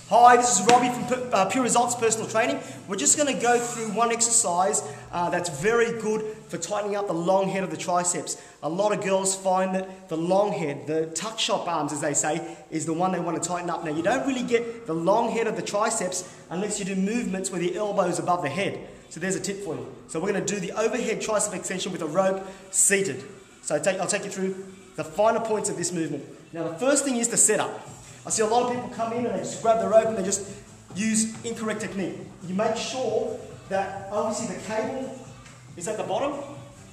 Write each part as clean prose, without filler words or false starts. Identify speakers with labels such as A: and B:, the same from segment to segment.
A: Hi, this is Robbie from Pure Results Personal Training. We're just going to go through one exercise that's very good for tightening up the long head of the triceps. A lot of girls find that the long head, the tuck shop arms as they say, is the one they want to tighten up. Now you don't really get the long head of the triceps unless you do movements where the elbow is above the head. So there's a tip for you. So we're going to do the overhead tricep extension with a rope seated. So I'll take you through the finer points of this movement. Now the first thing is the setup. I see a lot of people come in and they just grab the rope and they just use incorrect technique. You make sure that obviously the cable is at the bottom.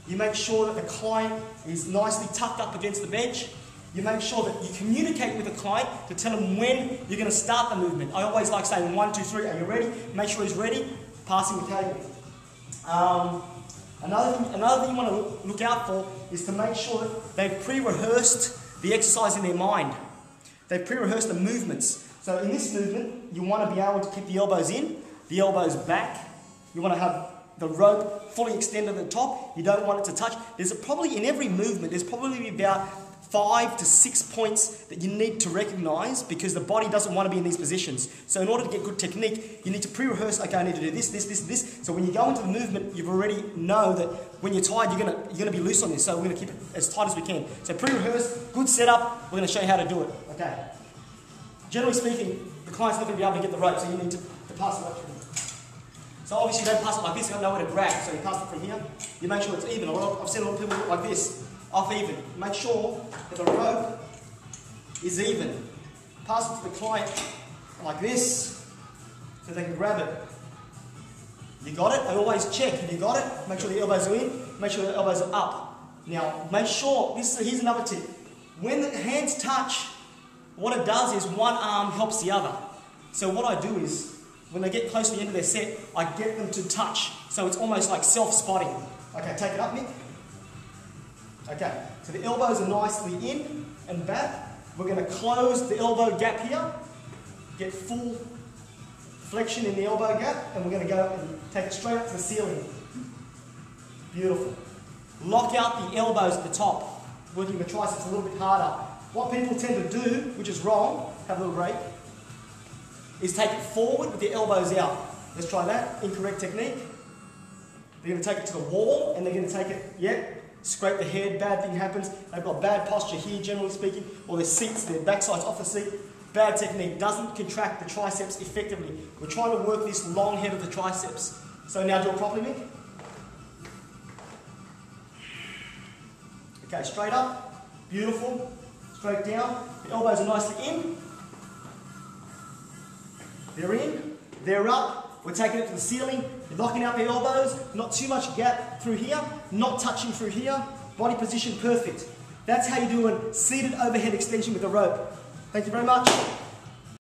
A: You make sure that the client is nicely tucked up against the bench. You make sure that you communicate with the client to tell them when you're going to start the movement. I always like saying 1, 2, 3, are you ready? Make sure he's ready, passing the cable. Another thing you want to look out for is to make sure that they've pre-rehearsed the exercise in their mind. They pre-rehearse the movements. So in this movement, you want to be able to keep the elbows in, the elbows back. You want to have the rope fully extended at the top. You don't want it to touch. There's probably, in every movement, there's probably about 5 to 6 points that you need to recognize because the body doesn't want to be in these positions. So in order to get good technique, you need to pre-rehearse, okay, I need to do this, this, this, this. So when you go into the movement, you've already know that when you're tired, you're gonna be loose on this. So we're gonna keep it as tight as we can. So pre-rehearse, good setup, we're gonna show you how to do it. Okay. Generally speaking, the client's not gonna be able to get the rope, so you need to pass it up to them. So obviously you don't pass it like this, you don't know where to grab. So you pass it from here, you make sure it's even. I've seen a lot of people do it like this. Off even. Make sure that the rope is even. Pass it to the client like this so they can grab it. You got it? I always check. If you got it, make sure the elbows are in, make sure the elbows are up. Now, make sure, here's another tip. When the hands touch, what it does is one arm helps the other. So what I do is, when they get close to the end of their set, I get them to touch. So it's almost like self-spotting. Okay, take it up, Nick. Okay, so the elbows are nicely in and back. We're going to close the elbow gap here, get full flexion in the elbow gap, and we're going to go and take it straight up to the ceiling. Beautiful. Lock out the elbows at the top, working the triceps a little bit harder. What people tend to do, which is wrong, have a little break, is take it forward with the elbows out. Let's try that. Incorrect technique. They're going to take it to the wall, and they're going to take it, scrape the head, bad thing happens. They've got bad posture here, generally speaking, or their seats, their backside's off the seat. Bad technique, doesn't contract the triceps effectively. We're trying to work this long head of the triceps. So now do it properly, Mick. Okay, straight up, beautiful. Straight down, the elbows are nicely in. They're in, they're up. We're taking it to the ceiling, you're locking out the elbows, not too much gap through here, not touching through here, body position perfect. That's how you do a seated overhead extension with a rope. Thank you very much.